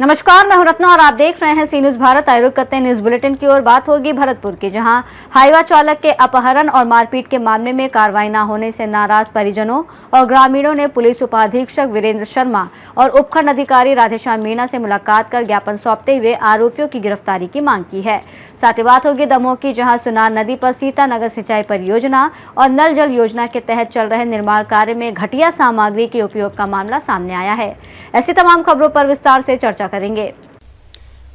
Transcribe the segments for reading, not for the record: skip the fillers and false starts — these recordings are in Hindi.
नमस्कार, मैं हूं रत्ना और आप देख रहे हैं सी न्यूज भारत। आयोग करते हैं न्यूज बुलेटिन की ओर। बात होगी भरतपुर की, जहां हाईवा चालक के अपहरण और मारपीट के मामले में कार्रवाई न होने से नाराज परिजनों और ग्रामीणों ने पुलिस उपाधीक्षक वीरेंद्र शर्मा और उपखंड अधिकारी राधेश्याम मीणा से मुलाकात कर ज्ञापन सौंपते हुए आरोपियों की गिरफ्तारी की मांग की है। साथ ही बात होगी दमोह की, जहां सुनार नदी पर सीतानगर सिंचाई परियोजना और नल जल योजना के तहत चल रहे निर्माण कार्य में घटिया सामग्री के उपयोग का मामला सामने आया है। ऐसी तमाम खबरों पर विस्तार से चर्चा करेंगे।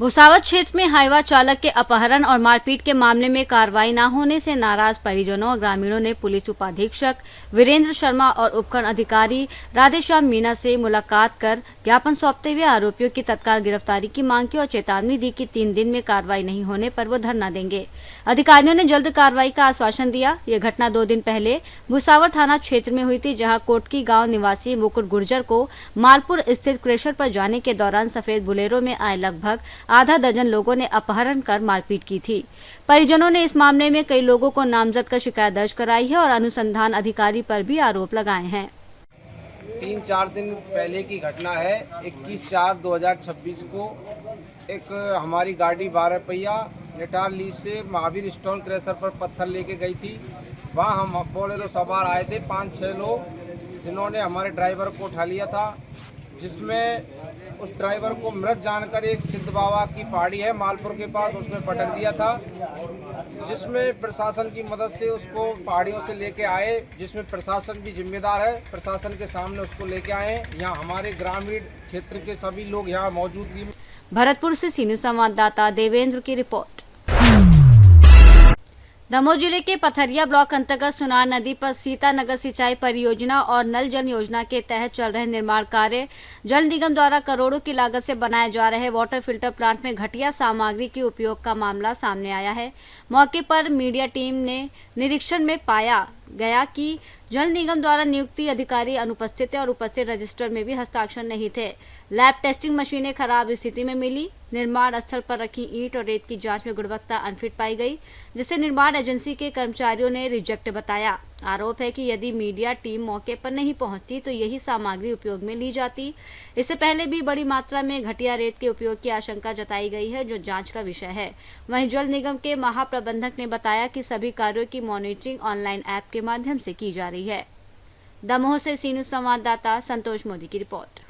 भुसावल क्षेत्र में हाईवा चालक के अपहरण और मारपीट के मामले में कार्रवाई न होने से नाराज परिजनों और ग्रामीणों ने पुलिस उपाधीक्षक वीरेंद्र शर्मा और उपखंड अधिकारी राधेश्याम मीणा से मुलाकात कर ज्ञापन सौंपते हुए आरोपियों की तत्काल गिरफ्तारी की मांग की और चेतावनी दी कि 3 दिन में कार्रवाई नहीं होने पर वो धरना देंगे। अधिकारियों ने जल्द कार्रवाई का आश्वासन दिया। ये घटना 2 दिन पहले भुसावल थाना क्षेत्र में हुई थी, जहाँ कोटकी गाँव निवासी मुकुट गुर्जर को मालपुर स्थित क्रेशर पर जाने के दौरान सफेद बुलेरो में आए लगभग आधा दर्जन लोगों ने अपहरण कर मारपीट की थी। परिजनों ने इस मामले में कई लोगों को नामजद कर शिकायत दर्ज कराई है और अनुसंधान अधिकारी पर भी आरोप लगाए हैं। 3-4 दिन पहले की घटना है। 21/4/2026 को एक हमारी गाड़ी 12 पहिया नेटार लीज से महावीर स्टोन क्रेशर पर पत्थर लेके गई थी। वहाँ हम बोलेरो सवार आए थे 5-6 लोग, जिन्होंने हमारे ड्राइवर को उठा लिया था, जिसमें उस ड्राइवर को मृत जानकर एक सिद्ध बाबा की पहाड़ी है मालपुर के पास, उसमें पटक दिया था, जिसमें प्रशासन की मदद से उसको पहाड़ियों से लेके आए, जिसमें प्रशासन भी जिम्मेदार है। प्रशासन के सामने उसको लेके आए। यहाँ हमारे ग्रामीण क्षेत्र के सभी लोग यहाँ मौजूदगी में। भरतपुर से सी न्यूज संवाददाता देवेंद्र की रिपोर्ट। दमोह जिले के पथरिया ब्लॉक अंतर्गत सुनार नदी पर सीतानगर सिंचाई परियोजना और नल जल योजना के तहत चल रहे निर्माण कार्य जल निगम द्वारा करोड़ों की लागत से बनाए जा रहे वाटर फिल्टर प्लांट में घटिया सामग्री के उपयोग का मामला सामने आया है। मौके पर मीडिया टीम ने निरीक्षण में पाया गया कि जल निगम द्वारा नियुक्ति अधिकारी अनुपस्थित है और उपस्थित रजिस्टर में भी हस्ताक्षर नहीं थे। लैब टेस्टिंग मशीनें खराब स्थिति में मिली। निर्माण स्थल पर रखी ईंट और रेत की जांच में गुणवत्ता अनफिट पाई गई, जिसे निर्माण एजेंसी के कर्मचारियों ने रिजेक्ट बताया। आरोप है कि यदि मीडिया टीम मौके पर नहीं पहुंचती तो यही सामग्री उपयोग में ली जाती। इससे पहले भी बड़ी मात्रा में घटिया रेत के उपयोग की आशंका जताई गई है, जो जांच का विषय है। वहीं जल निगम के महाप्रबंधक ने बताया कि सभी कार्यों की मॉनिटरिंग ऑनलाइन ऐप के माध्यम से की जा रही है। दमोह से सी न्यूज संवाददाता संतोष मोदी की रिपोर्ट।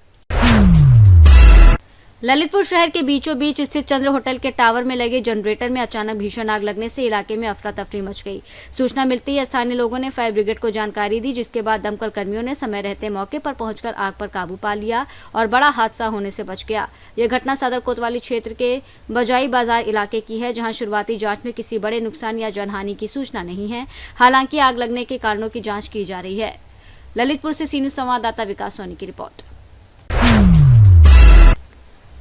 ललितपुर शहर के बीचों बीच स्थित चंद्र होटल के टावर में लगे जनरेटर में अचानक भीषण आग लगने से इलाके में अफरा तफरी मच गई। सूचना मिलते ही स्थानीय लोगों ने फायर ब्रिगेड को जानकारी दी, जिसके बाद दमकल कर्मियों ने समय रहते मौके पर पहुंचकर आग पर काबू पा लिया और बड़ा हादसा होने से बच गया। यह घटना सदर कोतवाली क्षेत्र के बजाई बाजार इलाके की है, जहाँ शुरुआती जाँच में किसी बड़े नुकसान या जनहानि की सूचना नहीं है। हालांकि आग लगने के कारणों की जाँच की जा रही है। ललितपुर से सी न्यूज संवाददाता विकास सोनी की रिपोर्ट।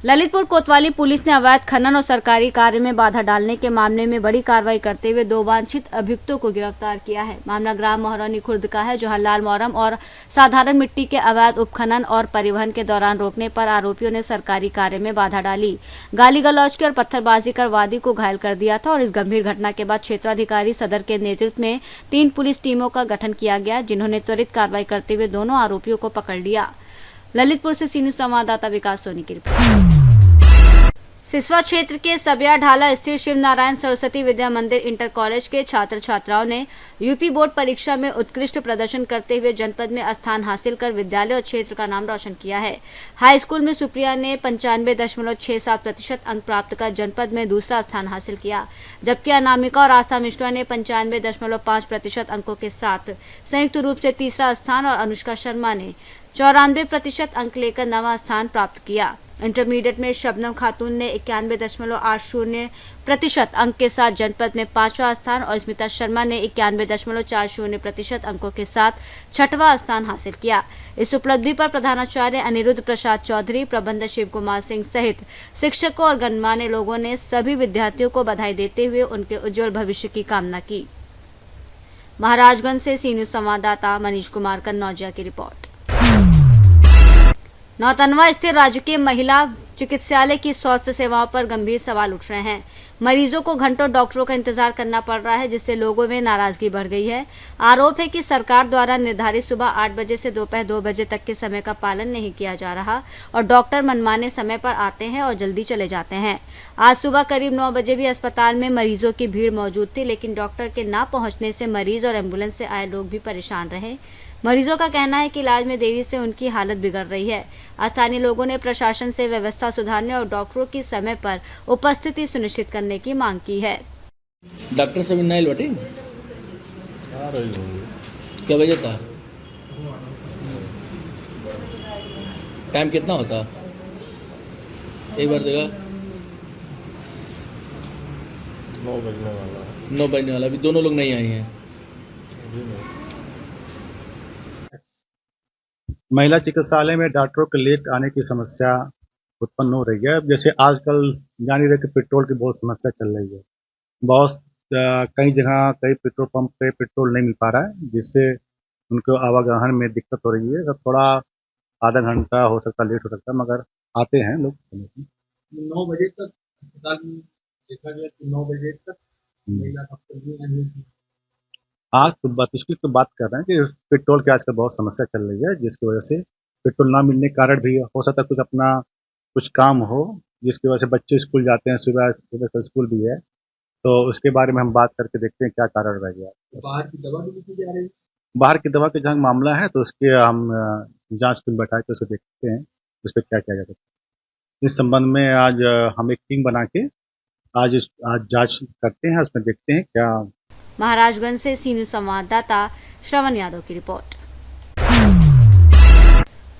ललितपुर कोतवाली पुलिस ने अवैध खनन और सरकारी कार्य में बाधा डालने के मामले में बड़ी कार्रवाई करते हुए 2 वांछित अभियुक्तों को गिरफ्तार किया है। मामला ग्राम मोहरौनी खुर्द का है, जहां लाल मोरम और साधारण मिट्टी के अवैध उपखनन और परिवहन के दौरान रोकने पर आरोपियों ने सरकारी कार्य में बाधा डाली, गाली गलौज की और पत्थरबाजी कर वादी को घायल कर दिया था। और इस गंभीर घटना के बाद क्षेत्राधिकारी सदर के नेतृत्व में 3 पुलिस टीमों का गठन किया गया, जिन्होंने त्वरित कार्रवाई करते हुए दोनों आरोपियों को पकड़ लिया। ललितपुर से सी न्यूज संवाददाता विकास सोनी की रिपोर्ट। सिसवा क्षेत्र के सबिया ढाला स्थित शिव नारायण सरस्वती विद्या मंदिर इंटर कॉलेज के छात्र छात्राओं ने यूपी बोर्ड परीक्षा में उत्कृष्ट प्रदर्शन करते हुए जनपद में स्थान हासिल कर विद्यालय और क्षेत्र का नाम रोशन किया है। हाई स्कूल में सुप्रिया ने 95.67% अंक प्राप्त कर जनपद में दूसरा स्थान हासिल किया, जबकि अनामिका और आस्था मिश्रा ने 95.5% अंकों के साथ संयुक्त रूप से तीसरा स्थान और अनुष्का शर्मा ने 94% अंक लेकर 9वां स्थान प्राप्त किया। इंटरमीडिएट में शबनम खातून ने 91.80% अंक के साथ जनपद में 5वां स्थान और स्मिता शर्मा ने 91.40% अंकों के साथ 6वां स्थान हासिल किया। इस उपलब्धि पर प्रधानाचार्य अनिरुद्ध प्रसाद चौधरी, प्रबंधक शिव कुमार सिंह सहित शिक्षकों और गणमान्य लोगों ने सभी विद्यार्थियों को बधाई देते हुए उनके उज्जवल भविष्य की कामना की। महाराजगंज से सी न्यूज संवाददाता मनीष कुमार कन्नौजिया की रिपोर्ट। नौतनवा स्थित राजकीय महिला चिकित्सालय की स्वास्थ्य सेवाओं पर गंभीर सवाल उठ रहे हैं। मरीजों को घंटों डॉक्टरों का इंतजार करना पड़ रहा है, जिससे लोगों में नाराजगी बढ़ गई है। आरोप है कि सरकार द्वारा निर्धारित सुबह 8 बजे से दोपहर 2 बजे तक के समय का पालन नहीं किया जा रहा और डॉक्टर मनमाने समय पर आते हैं और जल्दी चले जाते हैं। आज सुबह करीब 9 बजे भी अस्पताल में मरीजों की भीड़ मौजूद थी, लेकिन डॉक्टर के ना पहुंचने से मरीज और एम्बुलेंस से आए लोग भी परेशान रहे। मरीजों का कहना है कि इलाज में देरी से उनकी हालत बिगड़ रही है। स्थानीय लोगों ने प्रशासन से व्यवस्था सुधारने और डॉक्टरों की समय पर उपस्थिति सुनिश्चित करने की मांग की है। डॉक्टर साहब नाइल बटे क्या बजे था? टाइम कितना होता? एक बार देगा 9 बजने वाला। अभी दोनों लोग नहीं आए हैं। महिला चिकित्सालय में डॉक्टरों के लेट आने की समस्या उत्पन्न हो रही है। जैसे आजकल जान ही रहे कि पेट्रोल की बहुत समस्या चल रही है। बहुत कई जगह कई पेट्रोल पंप पे पेट्रोल नहीं मिल पा रहा है, जिससे उनको आवागमन में दिक्कत हो रही है। तो थोड़ा आधा घंटा हो सकता, लेट हो सकता है, मगर आते हैं लोग। 9 बजे तक अस्पताल में देखा गया कि 9 बजे तक महिला डॉक्टर भी नहीं थी। हाँ, तो उसकी तो बात कर रहे हैं कि पेट्रोल की आजकल बहुत समस्या चल रही है, जिसकी वजह से पेट्रोल ना मिलने के कारण भी हो सकता है कुछ अपना कुछ काम हो, जिसकी वजह से बच्चे स्कूल जाते हैं। सुबह सुबह का स्कूल भी है, तो उसके बारे में हम बात करके देखते हैं क्या कारण रह गया। बाहर की दवा भी दी जा रही है। बाहर की दवा के जहाँ मामला है, तो उसके हम जांच टीम बैठा के उसको देखते हैं उस पर क्या किया जा सकता है। इस संबंध में आज हम एक टीम बना के आज जांच करते हैं, उसमें देखते हैं क्या। महाराजगंज से सी न्यूज संवाददाता श्रवण यादव की रिपोर्ट।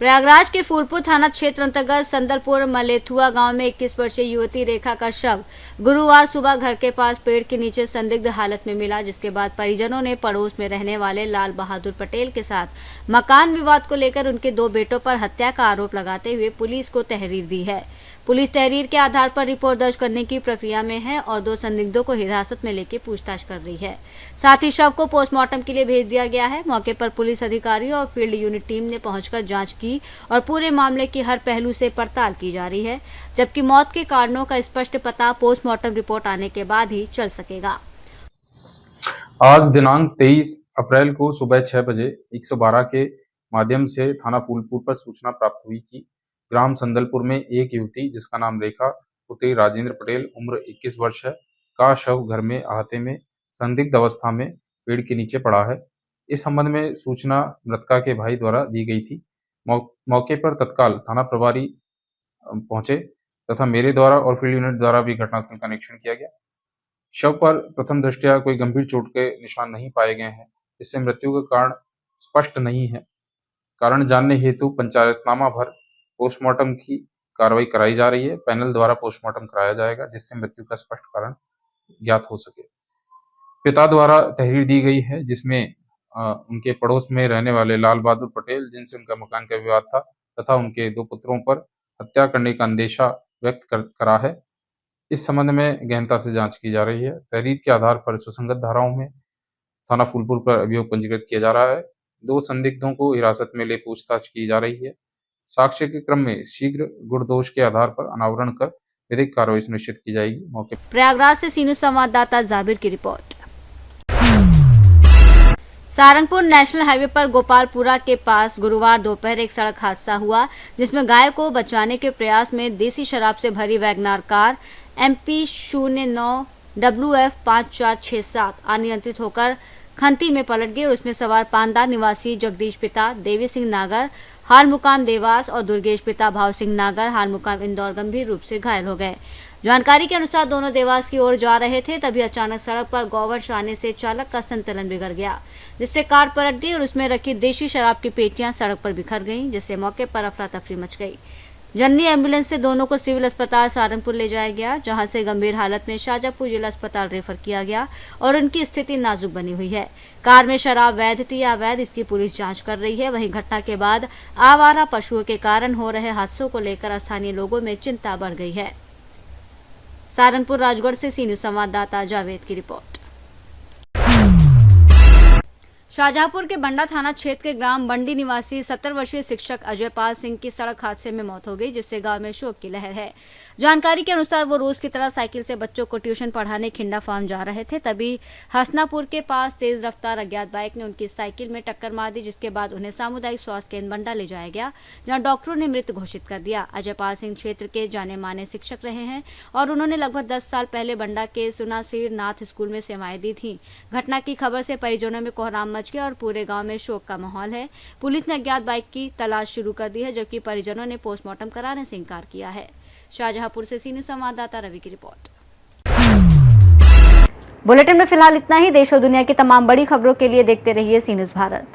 प्रयागराज के फूलपुर थाना क्षेत्र अंतर्गत संदलपुर मलेथुआ गांव में 21 वर्षीय युवती रेखा का शव गुरुवार सुबह घर के पास पेड़ के नीचे संदिग्ध हालत में मिला, जिसके बाद परिजनों ने पड़ोस में रहने वाले लाल बहादुर पटेल के साथ मकान विवाद को लेकर उनके 2 बेटों पर हत्या का आरोप लगाते हुए पुलिस को तहरीर दी है। पुलिस तहरीर के आधार पर रिपोर्ट दर्ज करने की प्रक्रिया में है और 2 संदिग्धों को हिरासत में लेकर पूछताछ कर रही है। साथ ही शव को पोस्टमार्टम के लिए भेज दिया गया है। मौके पर पुलिस अधिकारियों और फील्ड यूनिट टीम ने पहुंचकर जांच की और पूरे मामले की हर पहलू से पड़ताल की जा रही है, जबकि मौत के कारणों का स्पष्ट पता पोस्टमार्टम रिपोर्ट आने के बाद ही चल सकेगा। आज दिनांक 23 अप्रैल को सुबह 6 बजे 112 के माध्यम से थाना फूलपुर पर सूचना प्राप्त हुई कि ग्राम संदलपुर में एक युवती जिसका नाम रेखा पुत्री राजेंद्र पटेल उम्र 21 वर्ष है का शव घर में अहाते में संदिग्ध अवस्था में पेड़ के नीचे पड़ा है। इस संबंध में सूचना मृतका के भाई द्वारा दी गई थी। मौके पर तत्काल थाना प्रभारी पहुंचे तथा मेरे द्वारा और फील्ड यूनिट द्वारा भी घटनास्थल का निरीक्षण किया गया। शव पर प्रथम दृष्टया कोई गंभीर चोट के निशान नहीं पाए गए हैं। इससे मृत्यु का कारण स्पष्ट नहीं है। कारण जानने हेतु पंचायतनामा भर पोस्टमार्टम की कार्रवाई कराई जा रही है। पैनल द्वारा पोस्टमार्टम कराया जाएगा, जिससे मृत्यु का स्पष्ट कारण ज्ञात हो सके। पिता द्वारा तहरीर दी गई है, जिसमें उनके पड़ोस में रहने वाले लाल बहादुर पटेल जिनसे उनका मकान का विवाद था तथा उनके 2 पुत्रों पर हत्या करने का अंदेशा व्यक्त करा है। इस संबंध में गहनता से जांच की जा रही है। तहरीर के आधार पर सुसंगत धाराओं में थाना फूलपुर पर अभियोग पंजीकृत किया जा रहा है। 2 संदिग्धों को हिरासत में ले पूछताछ की जा रही है। साक्ष्य के क्रम में शीघ्र गुण दोष के आधार पर अनावरण कर विधिक कार्रवाई सुनिश्चित की जाएगी। मौके प्रयागराज से सी न्यूज संवाददाता जाबिर की रिपोर्ट। सारंगपुर नेशनल हाईवे पर गोपालपुरा के पास गुरुवार दोपहर एक सड़क हादसा हुआ, जिसमें गाय को बचाने के प्रयास में देसी शराब से भरी वैगनार कार MP 09 WF 5467 अनियंत्रित होकर खंती में पलट गई और उसमें सवार पांदा निवासी जगदीश पिता देवी सिंह नागर हाल मुकाम देवास और दुर्गेश पिता भाव सिंह नागर हाल मुकाम इंदौर गंभीर रूप से घायल हो गए। जानकारी के अनुसार दोनों देवास की ओर जा रहे थे, तभी अचानक सड़क पर गौवंश आने से चालक का संतुलन बिगड़ गया, जिससे कार पलट गई और उसमें रखी देशी शराब की पेटियां सड़क पर बिखर गईं, जिससे मौके पर अफरा तफरी मच गई। जननी एम्बुलेंस से दोनों को सिविल अस्पताल सहारनपुर ले जाया गया, जहां से गंभीर हालत में शाजापुर जिला अस्पताल रेफर किया गया और उनकी स्थिति नाजुक बनी हुई है। कार में शराब वैध थी या अवैध, इसकी पुलिस जांच कर रही है। वहीं घटना के बाद आवारा पशुओं के कारण हो रहे हादसों को लेकर स्थानीय लोगों में चिंता बढ़ गई है। सहारनपुर राजगढ़ से सी न्यूज संवाददाता जावेद की रिपोर्ट। शाहजहांपुर के बंडा थाना क्षेत्र के ग्राम बंडी निवासी 70 वर्षीय शिक्षक अजय पाल सिंह की सड़क हादसे में मौत हो गई, जिससे गांव में शोक की लहर है। जानकारी के अनुसार वो रोज की तरह साइकिल से बच्चों को ट्यूशन पढ़ाने खिंडा फार्म जा रहे थे, तभी हसनापुर के पास तेज रफ्तार अज्ञात बाइक ने उनकी साइकिल में टक्कर मार दी, जिसके बाद उन्हें सामुदायिक स्वास्थ्य केंद्र बंडा ले जाया गया, जहां डॉक्टरों ने मृत घोषित कर दिया। अजय पाल सिंह क्षेत्र के जाने माने शिक्षक रहे हैं और उन्होंने लगभग 10 साल पहले बंडा के सुनासीर नाथ स्कूल में सेवाएं दी थी। घटना की खबर से परिजनों में कोहराम मच गया और पूरे गांव में शोक का माहौल है। पुलिस ने अज्ञात बाइक की तलाश शुरू कर दी है, जबकि परिजनों ने पोस्टमार्टम कराने से इंकार किया है। शाहजहांपुर से सी न्यूज़ संवाददाता रवि की रिपोर्ट। बुलेटिन में फिलहाल इतना ही। देश और दुनिया की तमाम बड़ी खबरों के लिए देखते रहिए सी न्यूज़ भारत।